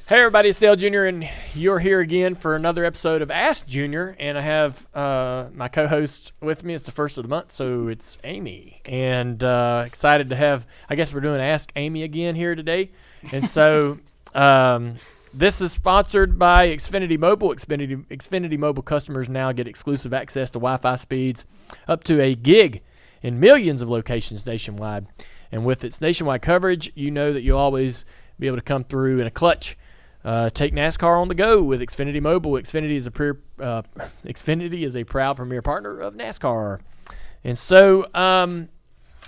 Hey everybody, it's Dale Jr. and you're here again for another episode of Ask Junior, and I have my co-host with me. It's the first of the month, so it's Amy, and excited to have. I guess we're doing Ask Amy again here today, and so this is sponsored by Xfinity Mobile. Xfinity Mobile customers now get exclusive access to Wi-Fi speeds up to a gig in millions of locations nationwide, and with its nationwide coverage, you know that you'll always be able to come through in a clutch. Take NASCAR on the go with Xfinity Mobile. Xfinity is a proud premier partner of NASCAR. And so,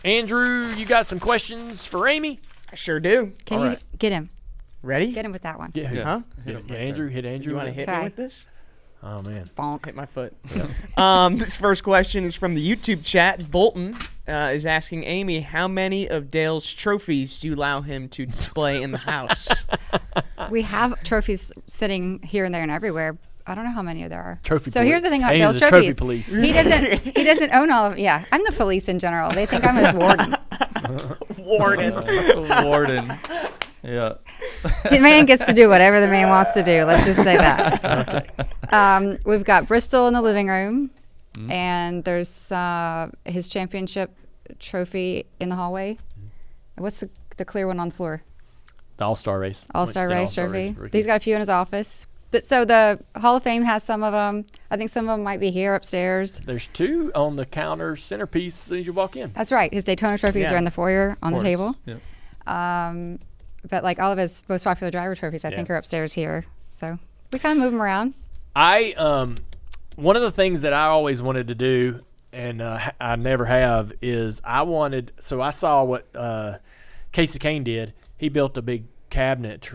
Andrew, you got some questions for Amy? I sure do. Can you get him? Ready? Get him with that one. Yeah. Huh? Hit Andrew. You want to hit me with this? Oh, man. Bonk. Hit my foot. This first question is from the YouTube chat. Bolton is asking Amy, how many of Dale's trophies do you allow him to display in the house? We have trophies sitting here and there and everywhere. I don't know how many there are. Trophy so police. here's the thing about Amy Dale's is the trophies. trophy police. He doesn't own all of. Yeah, I'm the police in general. They think I'm his warden. Warden. Yeah. The man gets to do whatever the man wants to do. Let's just say that. Okay. We've got Bristol in the living room, and there's his championship trophy in the hallway. What's the clear one on the floor? The All-Star race. All-Star race All-Star trophy. rookie. He's got a few in his office. But so the Hall of Fame has some of them. I think some of them might be here upstairs. There's two on the counter centerpiece as soon as you walk in. That's right. His Daytona trophies are in the foyer on the table. Yep. But like all of his most popular driver trophies, I think are upstairs here. So we kind of move them around. One of the things that I always wanted to do, and I never have, is I saw what Casey Kane did. He built a big cabinet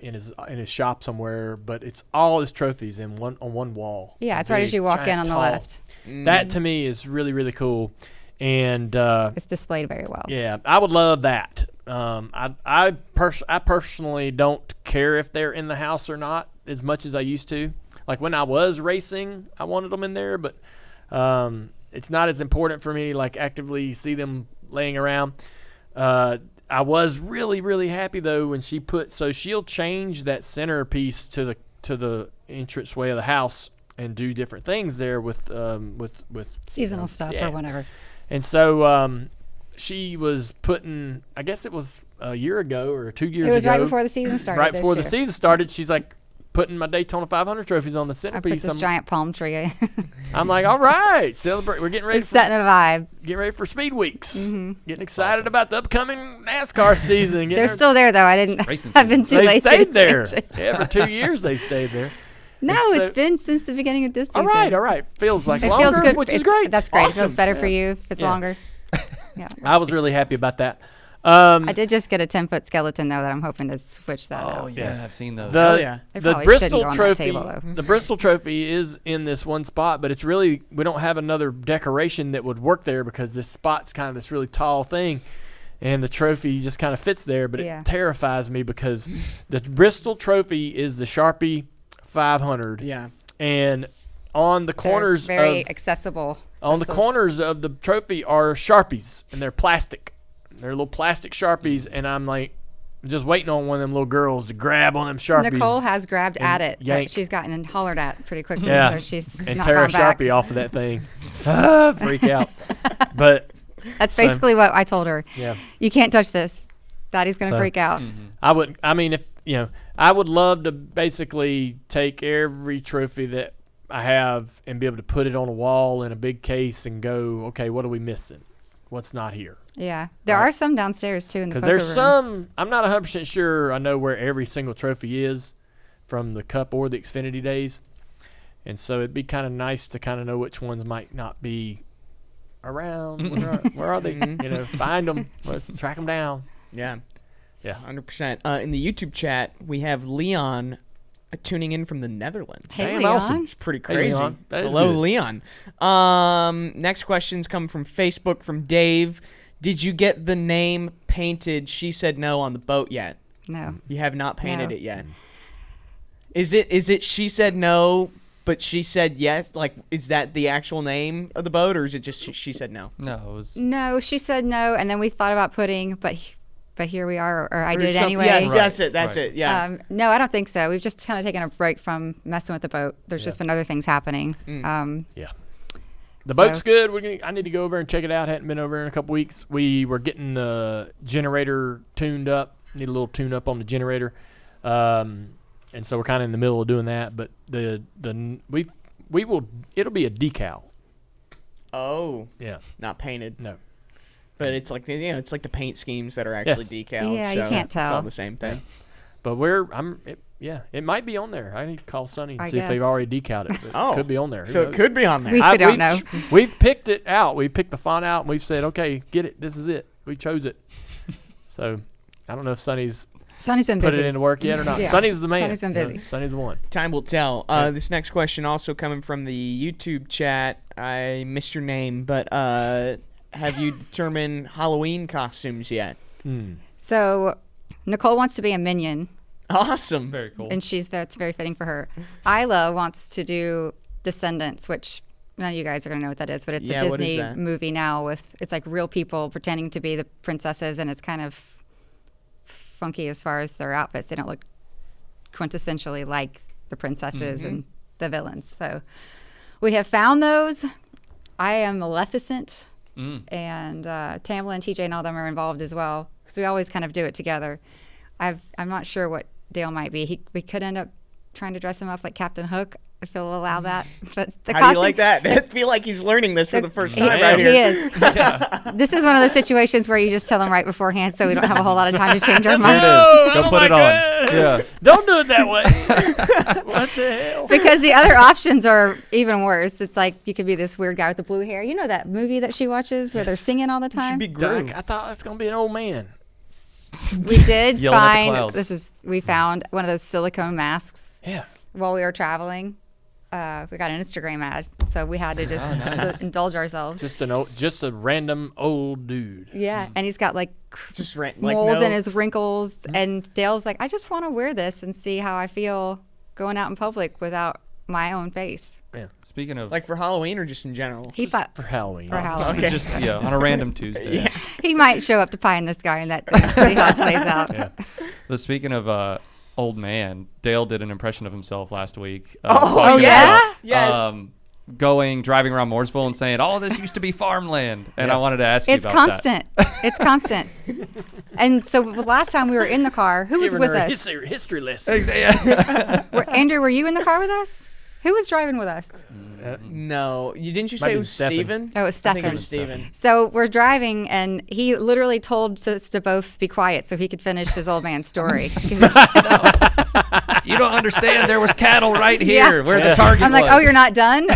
in his shop somewhere, but it's all his trophies on one wall. Yeah, it's right as you walk in on the left. That to me is really, really cool, and It's displayed very well. yeah, I would love that. I personally don't care if they're in the house or not as much as I used to. Like when I was racing, I wanted them in there, but it's not as important for me like actively see them laying around. I was really, really happy though when she'll change that centerpiece to the entranceway of the house and do different things there with Seasonal stuff or whatever. And so she was putting, I guess it was a year ago or 2 years ago. It was right before the season started. Right before the season started, she's like putting my Daytona 500 trophies on the I centerpiece. put this giant palm tree. I'm like, all right, celebrate. We're getting ready. It's setting a vibe. Getting ready for Speed Weeks. Getting excited about the upcoming NASCAR season. They're still there though. I didn't. Racing I've been too They late stayed to there. change it. Yeah, for 2 years they've stayed there. No, And so- it's been since the beginning of this season. All right. Feels like It longer, feels good, which is great. That's great. It Awesome. feels better for you if it's Yeah. longer. Yeah. I was really happy about that. I did just get a 10-foot skeleton though that I'm hoping to switch that Oh out. yeah, I've seen those. Hell yeah. They The probably shouldn't Bristol go on that trophy, table, though. the Bristol trophy is in this one spot, but it's really, we don't have another decoration that would work there because this spot's kind of this really tall thing, and the trophy just kind of fits there. But Yeah. it terrifies me because the Bristol trophy is the Sharpie 500, Yeah. and on the They're corners very accessible. on the corners of the trophy are Sharpies, and they're plastic. They're little plastic Sharpies, and I'm like just waiting on one of them little girls to grab on them Sharpies. Nicole has grabbed and at it. But yank. she's gotten and hollered at pretty quickly, Yeah. so she's and not tear a gone back. Sharpie off of that thing. Freak out. But That's So- basically what I told her. yeah, You can't touch this. Daddy's gonna So- freak out. I would love to basically take every trophy that I have and be able to put it on a wall in a big case and go, okay, what are we missing? What's not here? Yeah, there Right. are some downstairs too in the Because poker there's room. some, I'm not 100% sure I know where every single trophy is from the Cup or the Xfinity days. And so it'd be kind of nice to kind of know which ones might not be around. Where are they? Find them. Let's track them down. Yeah. Yeah. 100%. In the YouTube chat, we have Leon tuning in from the Netherlands. Hey, Damn, Leon. awesome. It's pretty Hey, crazy. Leon. That is Hello, good. Leon. Next questions come from Facebook from Dave. Did you get the name painted? She said no on the boat yet. No. You have not painted No. it yet. Is it? She said no, but she said yes. Like, is that the actual name of the boat, or is it just she said no? No, it was. No, she said no, and then we thought about putting, but but here we are, or I Or did it some- anyway. Yes, Right, that's it. That's right. it. Yeah. No, I don't think so. We've just kind of taken a break from messing with the boat. There's Yeah. just been other things happening. Yeah. The So- boat's good. I need to go over and check it out. Hadn't been over in a couple weeks. We were getting the generator tuned up. Need a little tune up on the generator, and so we're kind of in the middle of doing that. But it'll be a decal. Oh, Yeah. not painted. No. But it's like it's like the paint schemes that are actually decals. Yeah, you so can't It's all tell. the same thing. But it might be on there. I need to call Sonny and I see if they've guess. already decaled it. But Oh. it could be on there. Who So it knows? could be on there. We don't know. We've picked it out. We picked the font out, and we've said, okay, get it. This is it. We chose it. So I don't know if Sonny's Sonny's been put busy. it into work yet or not. Yeah. Sonny's the man. Sonny's been busy. Sonny's the one. Time will tell. This next question also coming from the YouTube chat. I missed your name, but have you determined Halloween costumes yet? So Nicole wants to be a minion, Awesome. Very cool. and it's very fitting for her. Isla wants to do Descendants, which none of you guys are going to know what that is, but it's Yeah, a what is Disney that? movie now it's like real people pretending to be the princesses, and it's kind of funky as far as their outfits. They don't look quintessentially like the princesses Mm-hmm. and the villains. So we have found those. I am Maleficent, and Tamla and TJ and all them are involved as well, because we always kind of do it together. I'm not sure what Dale might be. We could end up trying to dress him up like Captain Hook if he'll allow that. But the How costume, do you like that? I feel like he's learning this for the first time he- right here. He is. This is one of those situations where you just tell them right beforehand, so we don't have a whole lot of time to change our minds. Go put it on. Yeah. Don't do it that way. What the hell? Because the other options are even worse. It's like you could be this weird guy with the blue hair. You know that movie that she watches where they're singing all the You should time? be Gru. I thought it was gonna be an old man. We did Yelling at the find clouds. we found one of those silicone masks Yeah. while we were traveling. We got an Instagram ad, so we had to just indulge ourselves. Just a random old dude. Yeah, and he's got like Just like moles no- in his wrinkles, and Dale's like, I just want to wear this and see how I feel going out in public without my own face. Yeah. Speaking of, like for Halloween or just in general? He thought For Halloween. for Halloween. Okay. just on a random Tuesday. Yeah. He might show up to pie in the sky and that see how it plays out. Yeah. But speaking of old man, Dale did an impression of himself last week. Oh, talking yes. about, Yes. driving around Mooresville and saying, "Oh, this used to be farmland," and I wanted to ask It's you about constant. It's constant. And so the last time we were in the car, who was Giving with her a us? history lesson. that. Andrew, were you in the car with us? Who was driving with us? No, didn't you Might say be it was Stefan. Steven? Oh, it was I think it Stefan. was Steven. So we're driving, and he literally told us to both be quiet so he could finish his old man story. You don't understand. There was cattle right Yeah. here where the target I'm like, was. oh, you're not done?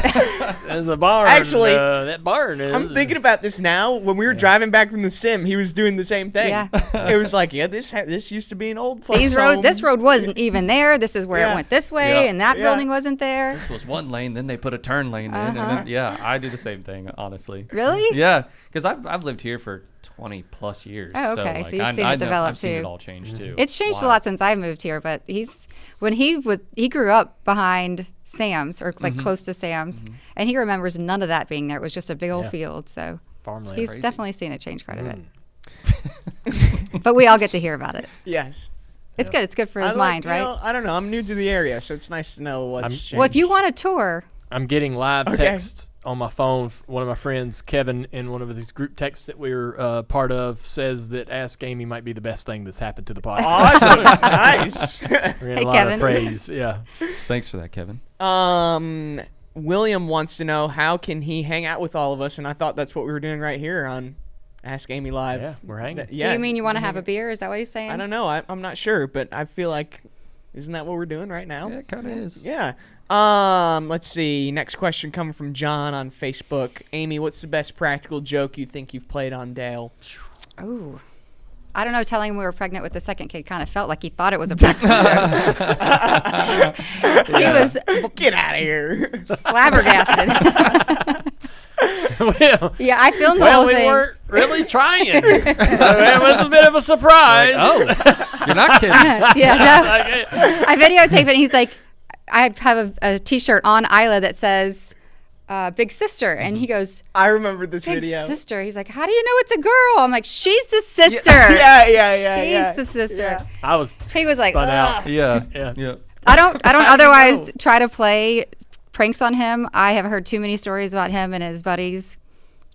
There's a barn. Actually, that barn is. I'm thinking about this now. When we were driving back from the sim, he was doing the same thing. Yeah. It was like, this used to be an old folks' This home. road wasn't even there. This is where Yeah. it went this way, Yeah. and that Yeah. building wasn't there. This was one lane, then they put a turn lane in, and then, yeah, I do the same thing, honestly. Really? Yeah, because I've lived here for 20 plus years. Oh, okay. So you've I seen it know, develop I've seen it too. all change too. It's changed a Wow. lot since I moved here, but he grew up behind Sam's or like close to Sam's, and he remembers none of that being there. It was just a big old Yeah. field. So farmland. he's Crazy. definitely seen it change quite a bit. But we all get to hear about it. Yes. It's good. It's good for his I like, mind, you right? know, I don't know. I'm new to the area, so it's nice to know what's changed. Well, if you want a tour, I'm getting live Okay. texts on my phone. One of my friends, Kevin, in one of these group texts that we're part of, says that Ask Amy might be the best thing that's happened to the podcast. Awesome. Nice. We're getting Hey, a lot Kevin. of praise. Yeah. Thanks for that, Kevin. William wants to know how can he hang out with all of us, and I thought that's what we were doing right here on Ask Amy Live. Yeah, we're hanging. Yeah, do you mean you want to have hanging. a beer? Is that what he's saying? I don't know. I'm not sure, but I feel like isn't that what we're doing right now? Yeah, it kind of is. Yeah. Let's see. Next question coming from John on Facebook. Amy, what's the best practical joke you think you've played on Dale? Ooh. I don't know. Telling him we were pregnant with the second kid kind of felt like he thought it was a practical joke. He was Get out of here. flabbergasted. well, Yeah, I filmed the well, whole we thing. weren't really trying. So it was a bit of a surprise. Oh, you're not kidding. Yeah, no. Like, I videotape it, and he's like, I have a T-shirt on Isla that says, big sister. And he goes, I remember this big video. sister. He's like, how do you know it's a girl? I'm like, she's the sister. Yeah. She's the sister. Yeah. I was He was like, spun out. ugh. Yeah. I don't How do you otherwise know? try to play pranks on him. I have heard too many stories about him and his buddies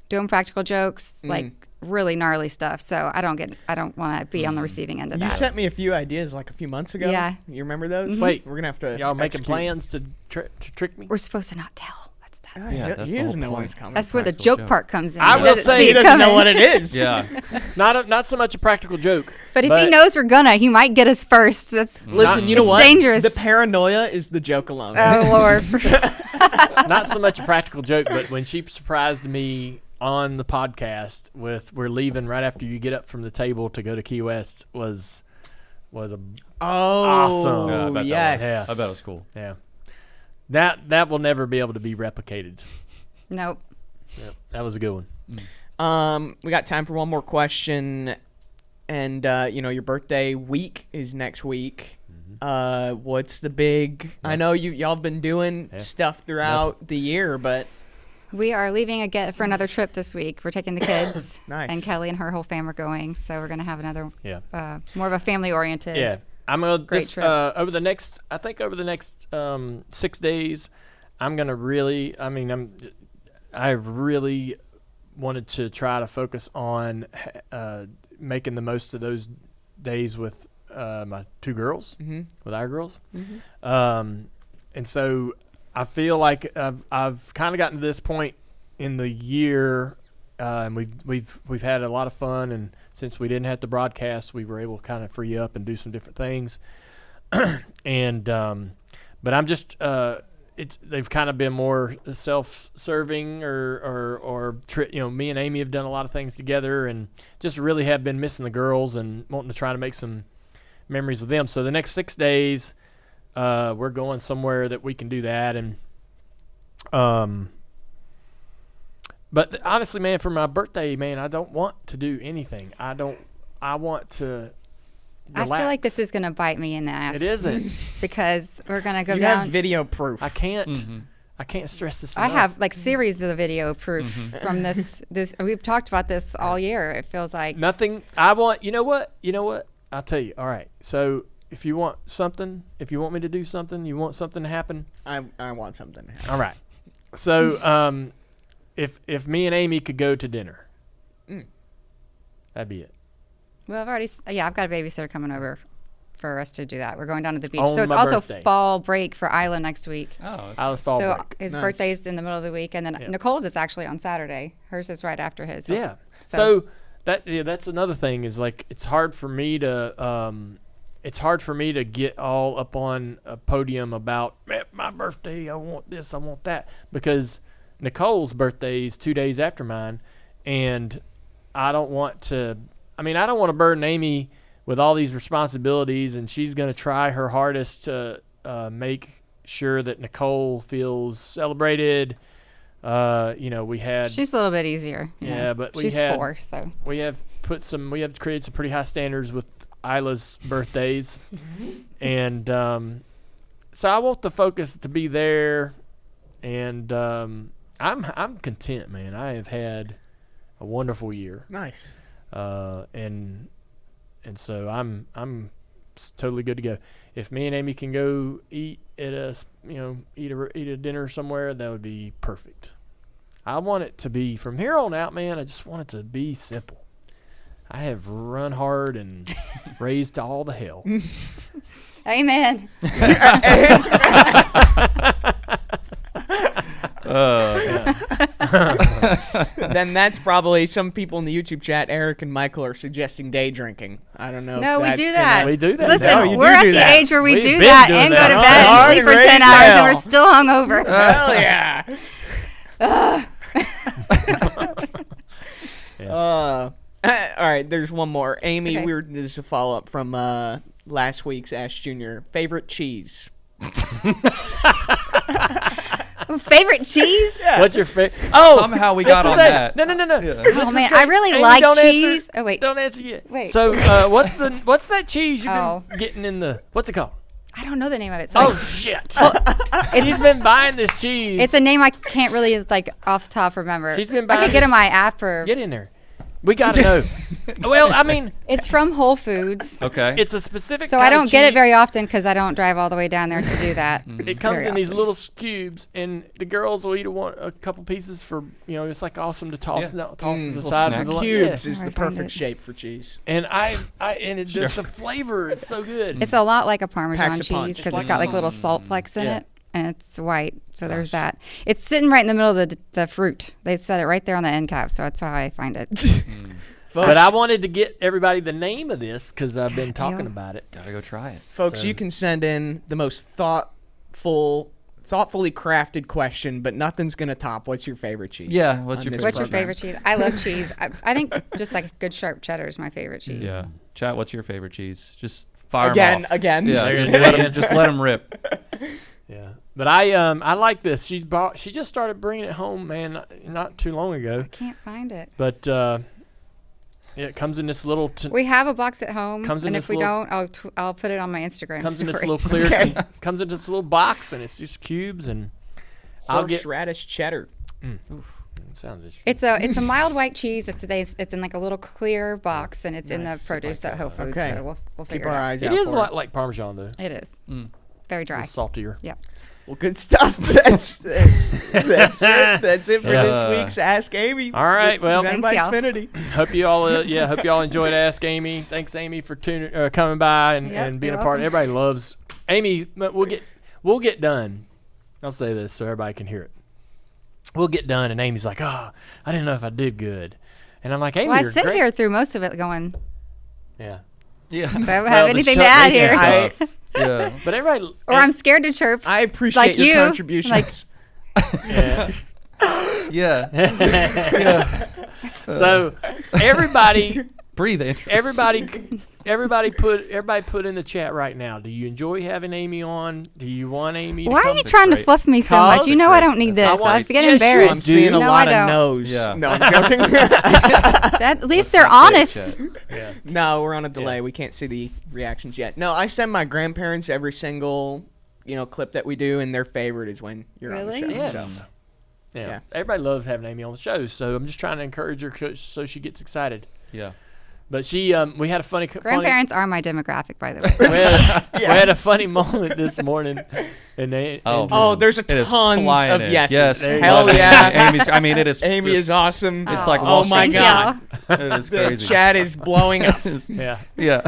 doing practical jokes, like really gnarly stuff. So I don't want to be on the receiving end of You that. sent me a few ideas like a few months ago. Yeah. You remember those? Wait, we're gonna have to. y'all making execute. plans to trick me? We're supposed to not tell. That's that. Oh, Yeah, he that's he the doesn't whole know when point. it's coming. That's where the Practical joke joke. part comes in. I He will doesn't say see he it doesn't know coming. what it is. Yeah. Not so much a practical joke. But if he knows we're gonna, he might get us first. That's Listen, you know it's what? dangerous. The paranoia is the joke alone. Oh Lord. Not so much a practical joke, but when she surprised me on the podcast with "We're leaving right after you get up from the table to go to Key West" was a Awesome. Yeah, I bet that yes. was- I bet it was cool. yeah. That will never be able to be replicated. Nope. Yep, that was a good one. We got time for one more question, and your birthday week is next week. What's the big? I know y'all have been doing stuff throughout the year, but We are leaving for another trip this week. We're taking the kids. Nice. And Kelly and her whole fam are going, so we're gonna have another Yeah. more of a family oriented. Yeah, I'm gonna Great trip. over the next 6 days. I'm gonna really. I really wanted to try to focus on making the most of those days with my two girls, with our girls, and so I feel like I've kind of gotten to this point in the year, and we've had a lot of fun, and since we didn't have to broadcast, we were able to kind of free up and do some different things. And but I'm just they've kind of been more self-serving, or me and Amy have done a lot of things together, and just really have been missing the girls and wanting to try to make some memories with them. So the next 6 days, we're going somewhere that we can do that, and but honestly, man, for my birthday, man, I don't want to do anything. I want to I relax. feel like this is gonna bite me in the ass. It isn't. because we're gonna go you down. have video proof. I can't. I can't stress this I enough. have like series of video proof from this. We've talked about this all year. It feels like Nothing. I want. You know what? I'll tell you. All right. So if you want something, if you want me to do something, you want something to happen. I want something. All right. So if me and Amy could go to dinner, that'd be it. well, I've got a babysitter coming over for us to do that. We're going down to the beach. On So it's my also birthday. fall break for Isla next week. Oh, I was fall So break. his Nice. birthday's in the middle of the week, and then Yeah. Nicole's is actually on Saturday. Hers is right after his. Yeah. So- So that's another thing is like it's hard for me to get all up on a podium about my birthday. I want this. I want that, because Nicole's birthday is 2 days after mine, and I don't want to. I don't want to burden Amy with all these responsibilities, and she's going to try her hardest to make sure that Nicole feels celebrated. We had she's a little bit easier. you Yeah, know. but we she's had- 4, so we have created some pretty high standards with Isla's birthdays, and so I want the focus to be there, and I'm content, man. I have had a wonderful year, Nice. and so I'm totally good to go. If me and Amy can go eat at eat a dinner somewhere, that would be perfect. I want it to be from here on out, man. I just want it to be simple. I have run hard and raised all the hell. amen. Then that's probably some people in the YouTube chat. Eric and Michael are suggesting day drinking. I don't know. No, if we that's do gonna- that. We do that. Listen, No, you we're do at do the that. age where we We've do been that doing and go that. to Hard bed and sleep and for ready 10 to hours, and go. we're still hungover. Hell yeah. All right, there's one more. Amy, Okay. this is a follow up from last week's Ash Junior. Favorite cheese? Favorite cheese? What's your favorite? Somehow we got on that. No. Yeah. Oh man, I really like cheese. Oh wait, Don't answer yet. Wait. So what's that cheese you've Oh. been getting in the? What's it called? I don't know the name of it. So Oh shit! She's been buying this cheese. it's a name I can't really like off the top remember. She's been I buying could get this- in my app or Get in there. We gotta know. Well, I mean, it's from Whole Foods. Okay. it's a specific. So kind I of don't get it cheese. very often because I don't drive all the way down there to do that. It comes very in these often. little cubes, and the girls will eat a couple pieces for it's like awesome to toss Yeah. toss to the Little side snack. for the lunch. Cubes Yeah. is Where the I find perfect it. shape for cheese. And the flavor is so good. It's a lot like a Parmesan Packs a punch. cheese because It's it's got like- like little salt flecks in Yeah. it, and it's white. So there's that. It's sitting right in the middle of the fruit. They set it right there on the end cap, so that's how I find it. Folks, But I wanted to get everybody the name of this because I've been talking Damn. about it. Gotta go try it. folks, So- you can send in the most thoughtfully crafted question, but nothing's gonna top. What's your favorite cheese? Yeah, what's on your this favorite What's your program? favorite cheese? I love cheese. I think just like good sharp cheddar is my favorite cheese. Yeah. Chat, what's your favorite cheese? Just fire 'em Again, off. again. Yeah, There just it let is. them just let 'em rip. Yeah, but I like this. She just started bringing it home, man, not too long ago. I can't find it. But yeah, it comes in this little. We have a box at home, Comes in and this if we little- don't, I'll put it on my Instagram Comes in story. this little clear. Okay. Comes in this little box, and it's just cubes, and I'll get. Horseradish cheddar. It sounds interesting. It's a mild white cheese. It's in like a little clear box, and it's in the Nice. produce at Whole Foods. Okay. So we'll Keep figure our it out. eyes It out is a for lot like Parmesan, though. It is Mm. very A dry. little saltier. Yeah. Well, good stuff. That's it. That's it for Yeah. this week's Ask Amy. All right, well- presented by Thanks, y'all. Xfinity. Hope you all, hope you all enjoyed Ask Amy. Thanks, Amy, for coming by and, Yep, and being a you're part. welcome. Everybody loves Amy. But we'll get done. I'll say this so everybody can hear it. We'll get done, and Amy's like, "Oh, I didn't know if I did good," and I'm like, "Amy, Well, I you're sit great." here through most of it going, Yeah, Yeah. do I Well, have the anything show- to add recent here? stuff. Yeah. But everybody, Or I'm scared to chirp. I appreciate Like your you, contributions. yeah. Yeah. So everybody Breathe, Andrew. everybody put in the chat right now. Do you enjoy having Amy on? Do you want Amy? Why to are come? you trying to great. fluff me so much? Cause- You know I don't need That's this. how I I get want- Yes, you embarrassed. I'm seeing a No, lot I of don't. no's. Yeah. No, I'm joking. At least they're honest. Yeah. No, we're on a delay. We can't see the reactions yet. No, I send my grandparents every single, clip that we do, and their favorite is when you're on the Really? show. Yes. So. Yeah. Yeah. Everybody loves having Amy on the show, so I'm just trying to encourage her so she gets excited. Yeah. But we had a funny Grandparents are my demographic, by the way. we had a funny moment this morning, and they Oh. Oh, there's a It is tons flying of in. yeses. Yes. There you Hell go. yeah. Amy's, I mean, it is. Amy just- is awesome. It's like Oh, Wall oh my Street. God. It is The crazy. chat is blowing up. yeah, Yeah.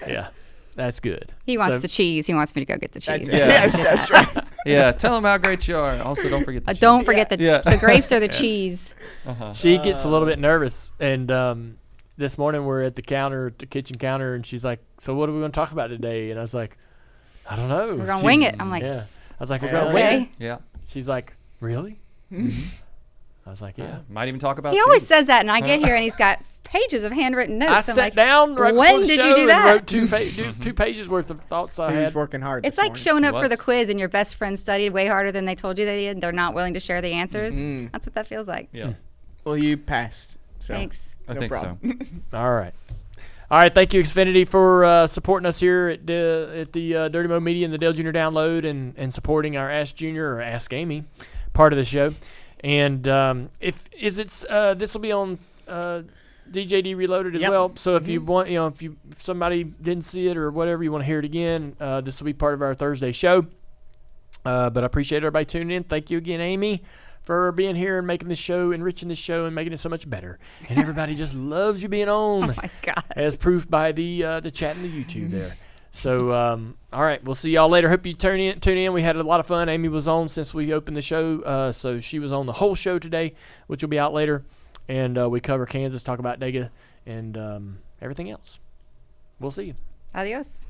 yeah, that's good. He wants So- the cheese. He wants me to go get the cheese. That's, Yeah. Yes, that's right. Yeah. Tell them how great you are. Also, don't forget the Don't cheese. forget the Yeah. the grapes or the cheese. Uh-huh. She gets a little bit nervous, and this morning we're at the kitchen counter, and she's like, "So what are we going to talk about today?" And I was like, "I don't know. We're gonna She's- wing it. I'm like, yeah. I was like, "We're Hell gonna wing it." okay. Yeah. She's like, "Really?" I was like, "Yeah." Might even talk about He always cheese. says that, and I get here and he's got pages of handwritten notes. I I'm sat like, down right when before the did show you do and that? wrote two pages worth of thoughts I He was had. working hard. It's this like morning. showing up for the was. quiz and your best friend studied way harder than they told you they did. They're not willing to share the answers. Mhm. That's what that feels like. Yeah. Well, you passed. So. Thanks. I No think problem. All right. Thank you, Xfinity, for supporting us here at the Dirty Mo Media and the Dale Jr. Download and supporting our Ask Junior or Ask Amy part of the show. And this will be on DJD Reloaded as Yep. well. So if you want, if somebody didn't see it or whatever, you want to hear it again, this will be part of our Thursday show. But I appreciate everybody tuning in. Thank you again, Amy, for being here and making this show, enriching this show, and making it so much better. And everybody just loves you being on, Oh my God. as proof by the chat and the YouTube there. So, all right, we'll see y'all later. Hope you tune in. We had a lot of fun. Amy was on since we opened the show, so she was on the whole show today, which will be out later. And we cover Kansas, talk about Dega, and everything else. We'll see you. Adios.